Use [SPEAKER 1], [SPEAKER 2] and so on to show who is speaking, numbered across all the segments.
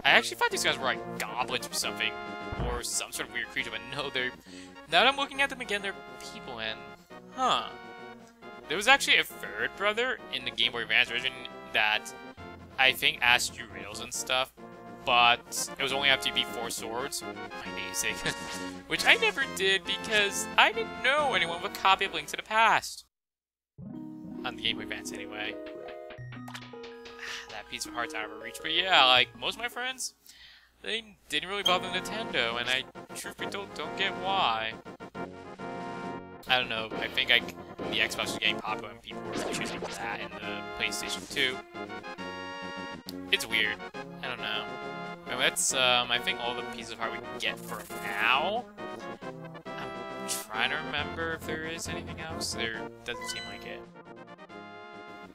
[SPEAKER 1] I actually thought these guys were like goblins or something. Or some sort of weird creature, but no, they're... Now that I'm looking at them again, they're people, and... Huh. There was actually a third brother in the Game Boy Advance version that I think asked you riddles and stuff, but it was only after you beat 4 swords. My namesake. Which I never did because I didn't know anyone with a copy of Link to the Past. On the Game Boy Advance, anyway. That piece of heart's out of reach, but yeah, like, most of my friends, they didn't really bother Nintendo, and I truthfully don't get why. I don't know, I think like the Xbox was getting popular and people were choosing that in the PlayStation 2. It's weird. I don't know. Well, that's, I think all the pieces of heart we can get for now. I'm trying to remember if there is anything else. There doesn't seem like it.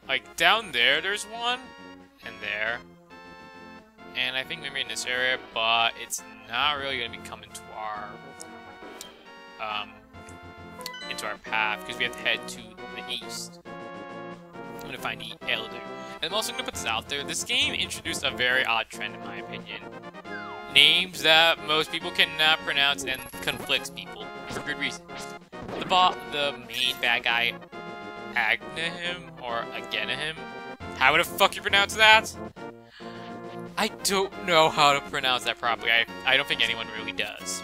[SPEAKER 1] Like, down there's one, and there. And I think maybe in this area, but it's not really going to be coming to our, into our path, because we have to head to the east. I'm going to find the Elder. And I'm also going to put this out there. This game introduced a very odd trend, in my opinion. Names that most people cannot pronounce and conflicts people, for good reason. The main bad guy, Agnahim, or Agenahim. How the fuck you pronounce that? I don't know how to pronounce that properly. I don't think anyone really does.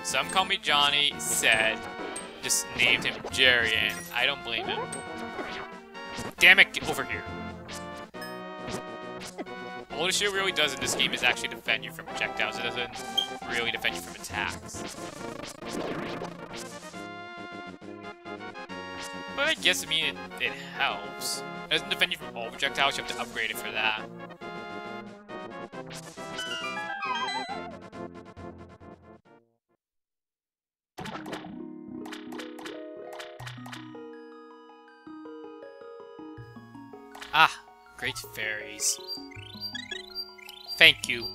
[SPEAKER 1] Some call me Johnny, said, just named him Jerry, and I don't blame him. Damn it, get over here. All the shit really does in this game is actually defend you from projectiles. It doesn't really defend you from attacks. But I guess, I mean, it helps. It doesn't defend you from all projectiles, you have to upgrade it for that. Ah, great fairies. Thank you.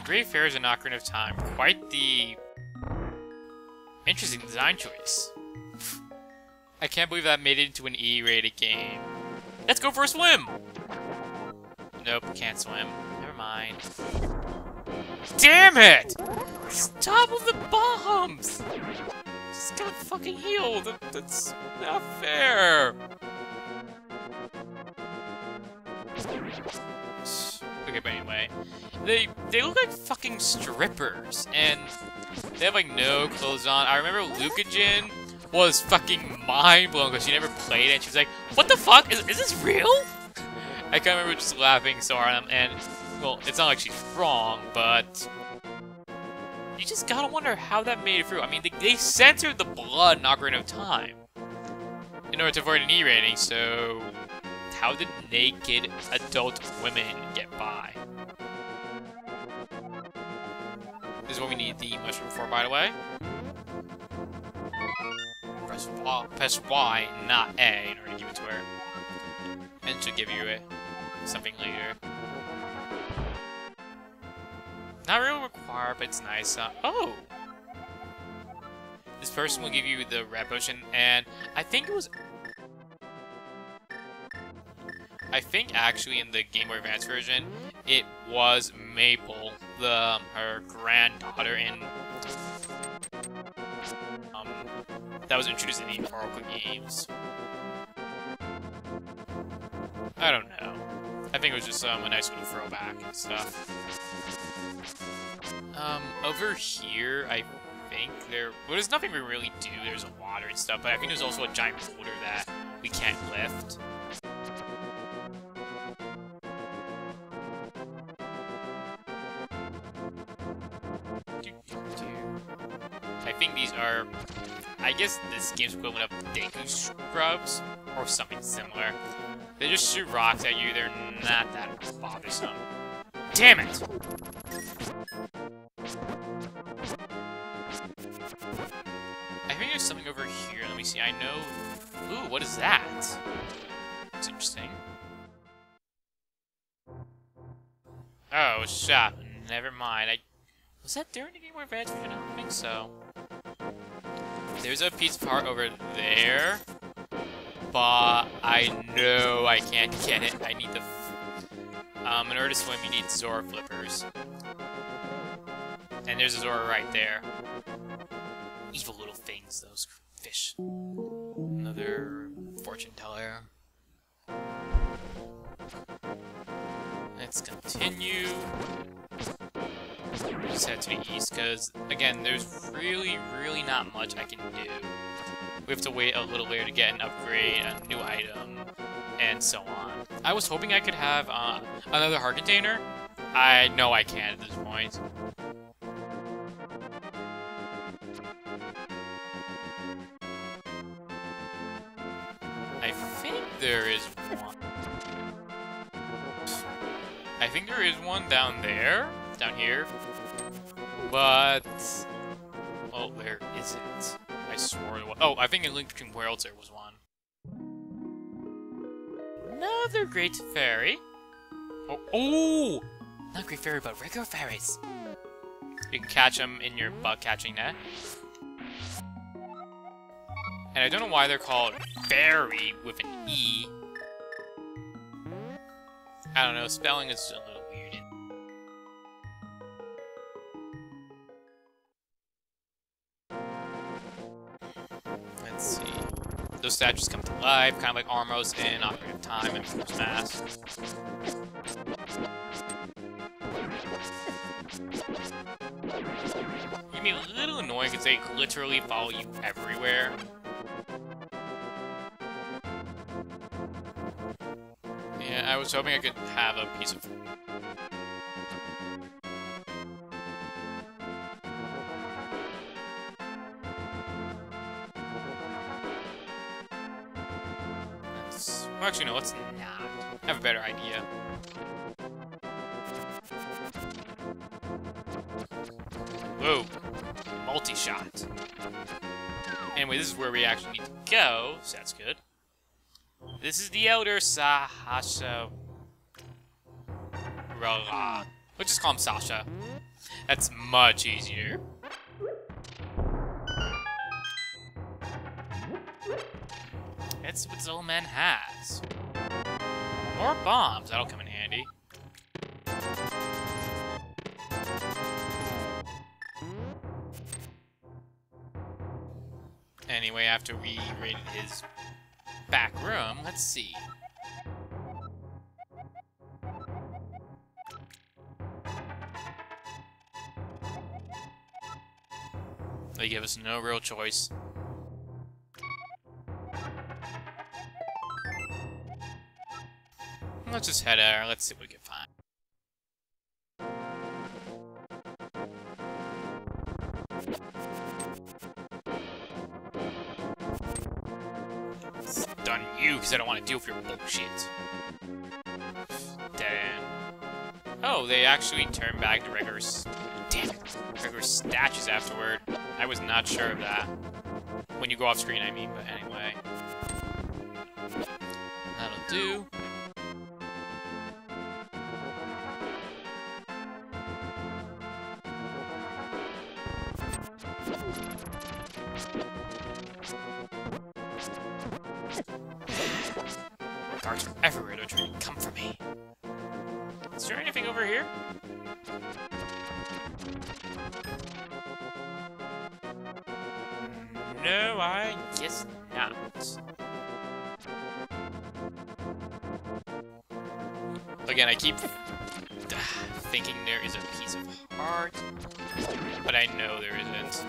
[SPEAKER 1] Great fairies and Ocarina of Time. Quite the interesting design choice. I can't believe that made it into an E-rated game. Let's go for a swim! Nope, can't swim. Never mind. Damn it! Stop with the bombs! Just gotta fucking heal. That's not fair. Okay, but anyway, they look like fucking strippers, and they have like no clothes on. I remember Lucajin was fucking mind blown because she never played it. And she was like, "What the fuck? Is this real?" I can't remember just laughing so hard at them. And well, it's not like she's wrong, but you just gotta wonder how that made it through. I mean, they censored the blood in Ocarina of Time in order to avoid an E rating, so how did naked adult women get by? This is what we need the mushroom for, by the way. Press Y, not A, in order to give it to her. And to give you something later. Not really required, but it's nice. Oh! This person will give you the red potion, and I think it was... I think actually in the Game Boy Advance version, it was Maple, her granddaughter in that was introduced in the Oracle games. I don't know. I think it was just a nice little throwback and stuff. Over here, I think well, there's nothing we really do. There's water and stuff, but I think there's also a giant boulder that we can't lift. I think these are, I guess this game's equivalent of Deku Scrubs, or something similar. They just shoot rocks at you, they're not that bothersome. Damn it! I think there's something over here, let me see, I know... Ooh, what is that? That's interesting. Oh, shop. Never mind, was that during the Game Boy Advance version? I don't think so. There's a piece of heart over there, but I know I can't get it. I need the... In order to swim, you need Zora flippers. And there's a Zora right there. Evil little things, those fish. Another fortune teller. Let's continue. Just head to the east, because, again, there's really not much I can do. We have to wait a little later to get an upgrade, a new item, and so on. I was hoping I could have another heart container. I know I can't at this point. I think there is one. I think there is one down there. Down here. But... oh, where is it? I swore it was... oh, I think in Link Between Worlds there was one. Another Great Fairy. Oh! Not Great Fairy, but regular fairies. You can catch them in your bug catching net. And I don't know why they're called fairy with an E. I don't know, spelling is a little weird. Let's see. Those statues come to life, kind of like Armos in Ocarina of Time and Majora's Mask. You can be a little annoying because they literally follow you everywhere. Yeah, I was hoping I could have a piece of... well, actually, no, let's not. I have a better idea. Whoa. Multi-shot. Anyway, this is where we actually need to go, so that's good. This is the Elder Sasha. We'll just call him Sasha. That's much easier. That's what this old man has. More bombs. That'll come in handy. Anyway, after we raided his back room, let's see. They give us no real choice. Let's just head out. Let's see what we can find. Stun you, because I don't want to deal with your bullshit. Dead end. Oh, they actually turn back to regular... damn it! Regular statues afterward. I was not sure of that. When you go off screen, I mean, but anyway. That'll do. Guards are everywhere, they're trying to come for me. Is there anything over here? No, I guess not. Again, I keep thinking there is a piece of heart, but I know there isn't.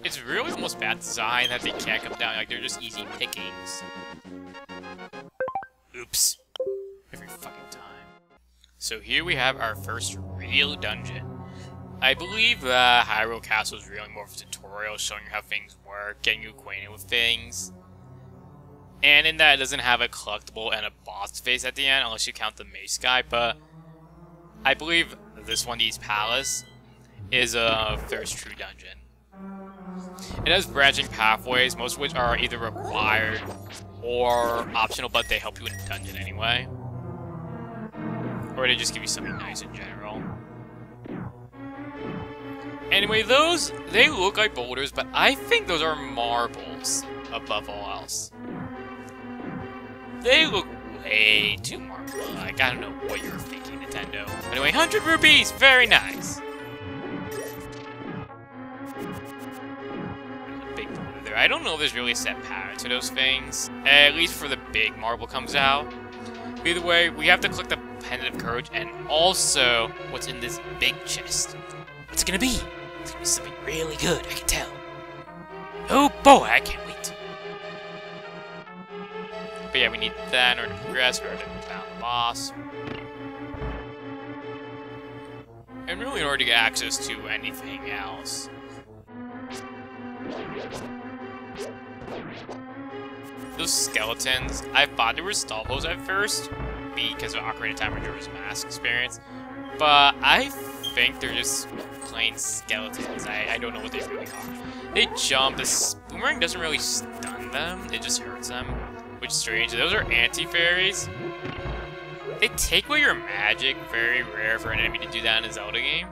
[SPEAKER 1] It's really almost bad design that they can't come down, like they're just easy pickings. Oops. Every fucking time. So here we have our first real dungeon. I believe Hyrule Castle is really more of a tutorial showing you how things work, getting you acquainted with things. And in that it doesn't have a collectible and a boss face at the end, unless you count the mace guy, but I believe this one, the East Palace, is a first true dungeon. It has branching pathways, most of which are either required or optional, but they help you in the dungeon anyway. Or they just give you something nice in general. Anyway, those, they look like boulders, but I think those are marbles, above all else. They look way too marble-like. I don't know what you're thinking, Nintendo. Anyway, 100 rupees! Very nice! Big boulder there. I don't know if there's really a set pattern to those things. At least for the big marble comes out. Either way, we have to collect the Pendant of Courage and also what's in this big chest. What's it gonna be? It's gonna be something really good, I can tell. Oh boy, I can't wait. But yeah, we need that in order to progress, in order to battle the boss. And really in order to get access to anything else. Those skeletons, I thought they were Stalfos at first, because of Ocarina of Time Majora's Mask experience, but I think they're just plain skeletons. I don't know what they really are. They jump, this boomerang doesn't really stun them, it just hurts them, which is strange. Those are anti-fairies. They take away your magic, very rare for an enemy to do that in a Zelda game.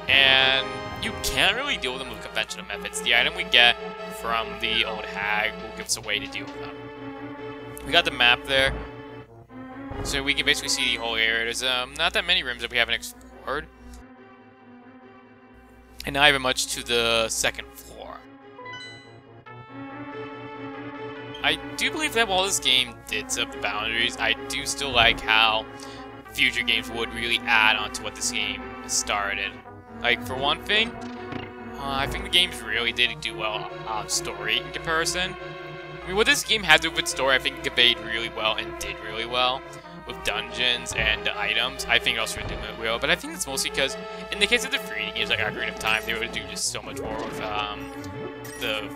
[SPEAKER 1] And you can't really deal with them with conventional methods. The item we get from the old hag will give us a way to deal with them. We got the map there, so we can basically see the whole area. There's not that many rooms that we haven't explored. And not even much to the second floor. I do believe that while this game did set up the boundaries, I do still like how future games would really add on to what this game started. Like, for one thing, I think the games really did do well on story in comparison. I mean, what this game had to do with its story, I think it conveyed really well and did really well. With dungeons and items, I think it also did really well. But I think it's mostly because, in the case of the 3D games like Ocarina of Time, they would do just so much more with the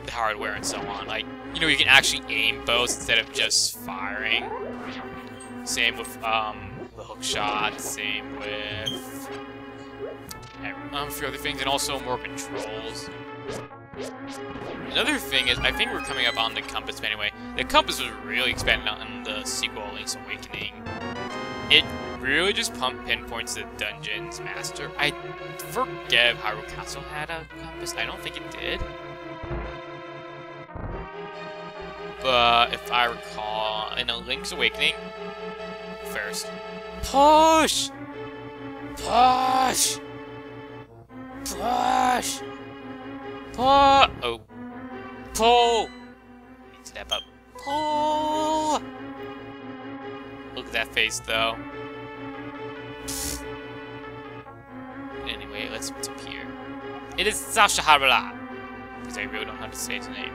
[SPEAKER 1] hardware and so on. Like, you know, you can actually aim bows instead of just firing. Same with the hook shot, same with a few other things, and also more controls. Another thing is, I think we're coming up on the compass, but anyway, the compass was really expanded on the sequel, Link's Awakening. It really just pinpoints the dungeon's master. I forget if Hyrule Castle had a compass. I don't think it did. But if I recall, in a Link's Awakening, first, push! Push! Push! Pull! Oh. Pull! Step up. Pull! Look at that face, though. Anyway, let's disappear. It is Sasha Harala! Because I really don't know how to say his name.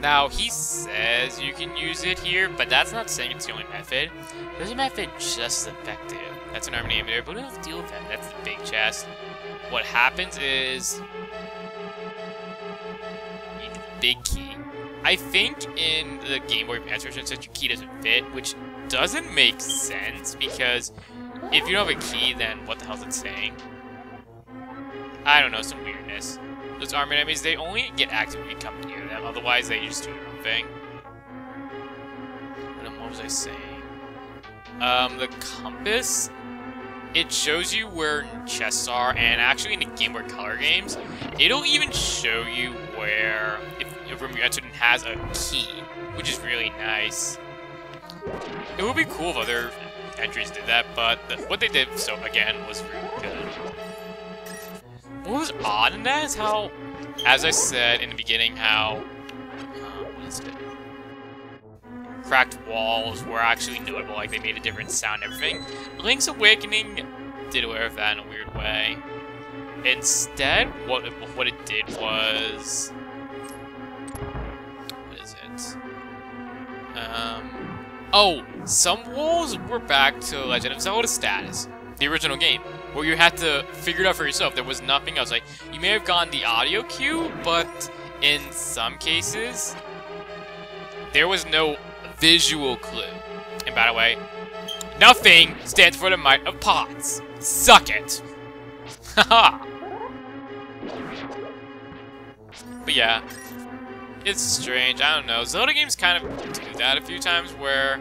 [SPEAKER 1] Now, he says you can use it here, but that's not saying it's the only method. There's a method just as effective. That's an arm name there, but we don't have to deal with that. That's the big chest. What happens is you need the big key. I think in the Game Boy Advance version, such a key doesn't fit, which doesn't make sense because if you don't have a key, then what the hell is it saying? I don't know, some weirdness. Those armor enemies, they only get active when you come near them, otherwise they just do their own thing. What was I saying? The compass, it shows you where chests are, and actually in the Game Boy Color games, it'll even show you where, if a room you entered has a key, which is really nice. It would be cool if other entries did that, but what they did, so again, was really good. What was odd in that is how, as I said in the beginning, how, what is it? Cracked walls were actually notable, like they made a different sound and everything. Link's Awakening did away with that in a weird way. Instead, what it did was... What is it? Oh, some walls were back to Legend of Zelda status, the original game, where you had to figure it out for yourself. There was nothing else. Like, you may have gotten the audio cue, but in some cases, there was no visual clue. And by the way, nothing stands for the might of pots. Suck it. Haha. But yeah, it's strange. I don't know. Zelda games kind of do that a few times where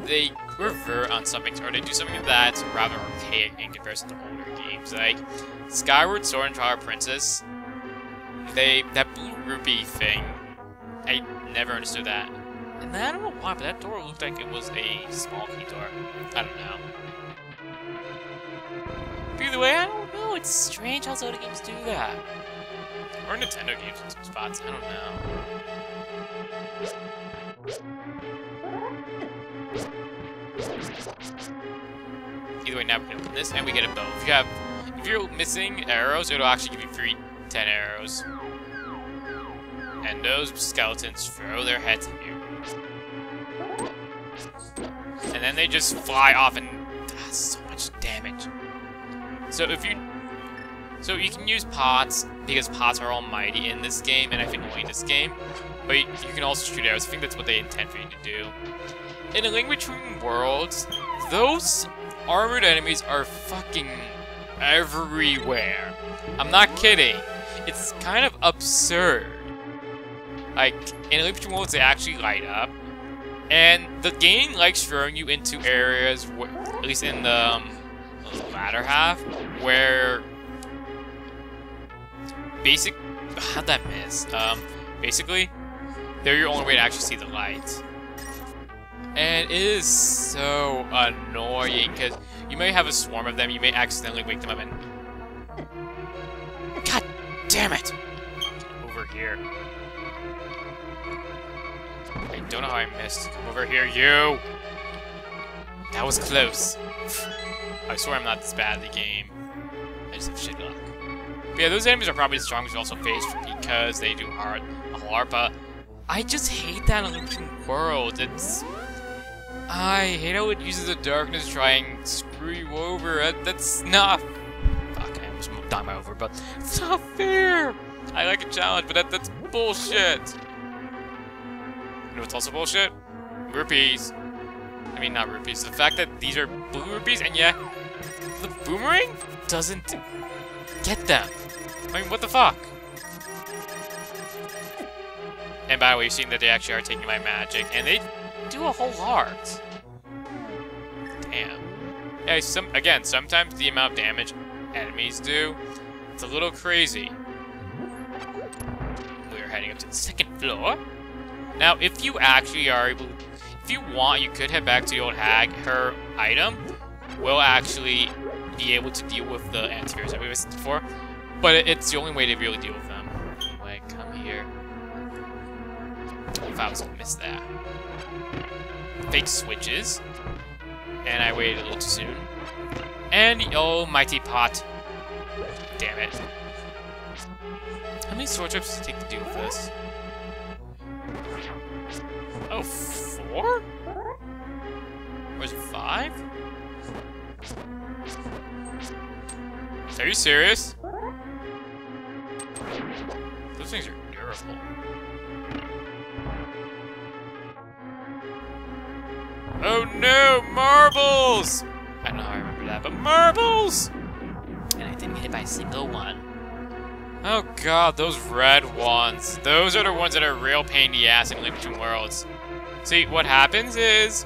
[SPEAKER 1] they revert on some things, or they do something that's rather archaic in comparison to older games. Like Skyward Sword and Twilight Princess, that blue rupee thing, I never understood that. And I don't know why, but that door looked like it was a small key door. I don't know. Either way, I don't know. It's strange how Zelda games do that. Or Nintendo games in some spots. I don't know. Either way, now we can open this and we get a bow. If you're missing arrows, it'll actually give you free 10 arrows. And those skeletons throw their heads at you. And then they just fly off and so much damage. So you can use pots, because pots are almighty in this game, and I think only in this game. But you can also shoot arrows. I think that's what they intend for you to do. In A Link Between Worlds, those armored enemies are fucking everywhere. I'm not kidding. It's kind of absurd. Like, in A Link Between Worlds, they actually light up. And the game likes throwing you into areas, at least in the latter half, where how'd that miss? Basically, they're your only way to actually see the light. And it is so annoying, because you may have a swarm of them, you may accidentally wake them up and... God damn it! Over here. I don't know how I missed. Come over here, you! That was close. I swear I'm not this bad at the game. I just have shit luck. But yeah, those enemies are probably the strongest you also face because they do hard but I just hate that in A Link Between Worlds. I hate how it uses the darkness to try and screw you over. That's not... Fuck, I almost died my over, but it's not fair! I like a challenge, but that's bullshit! You know what's also bullshit? Rupees. I mean, not rupees. The fact that these are blue rupees, and yeah, the boomerang doesn't get them. I mean, what the fuck? And by the way, you've seen that they actually are taking my magic, and they do a whole lot. Damn. Yeah, sometimes the amount of damage enemies do, it's a little crazy. We're heading up to the second floor. Now, if you actually are able, if you want, you could head back to the old hag. Her item will actually be able to deal with the antivirus that we listed before, but it's the only way to really deal with them. Anyway, come here. If I was gonna miss that. Fake switches. And I waited a little too soon. And the almighty pot. Damn it. How many sword trips does it take to deal with this? Oh, 4? Or is it 5? Are you serious? Those things are durable. Oh no, marbles! I don't know how I remember that, but marbles! And I didn't get hit by a single one. Oh god, those red ones. Those are the ones that are real pain in the ass in Link Between Worlds. See, what happens is,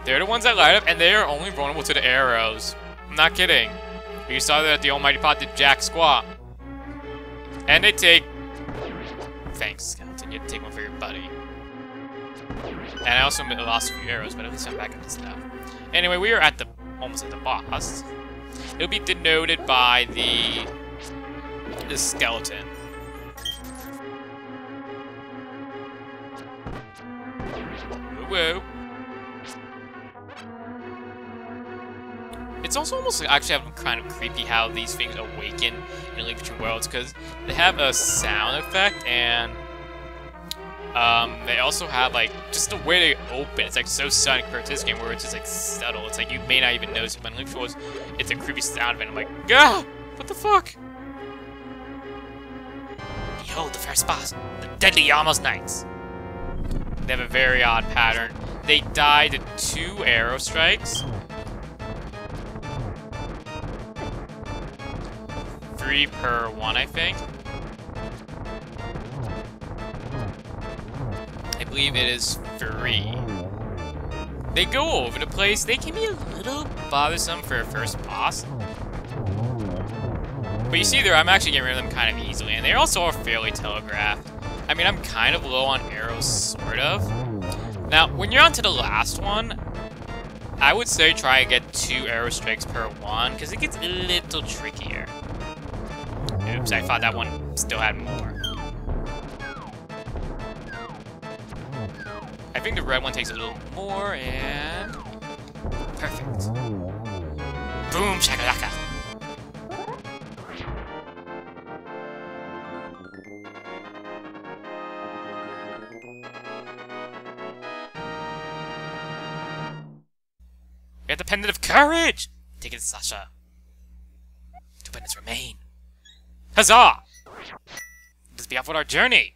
[SPEAKER 1] they're the ones that light up, and they are only vulnerable to the arrows. I'm not kidding. You saw that the almighty pot did jack squat. And they take... Thanks, skeleton. You had to take one for your buddy. And I also lost a few arrows, but at least I'm back at this now. Anyway, we are at almost at the boss. It'll be denoted by the skeleton. Whoa. It's also almost actually kind of creepy how these things awaken in Link Between Worlds, because they have a sound effect, and they also have like just the way they open. It's like so sonic compared to this game where it's just like subtle. It's like you may not even notice it, but in Link Between Worlds, it's a creepy sound of it. I'm like, ah, what the fuck? Behold the first boss, the deadly Almost Knights. They have a very odd pattern. They die to 2 arrow strikes. 3 per one, I think. I believe it is 3. they go over the place. They can be a little bothersome for a first boss. But you see there, I'm actually getting rid of them kind of easily, and they also are fairly telegraphed. I mean, I'm kind of low on arrows, sort of. Now, when you're on to the last one, I would say try and get 2 arrow strikes per one, because it gets a little trickier. Oops, I thought that one still had more. I think the red one takes a little more, and... perfect. Boom, shakalaka. We have the Pendant of Courage! Take it, Sasha. 2 pendants remain. Huzzah! Let us be off on our journey!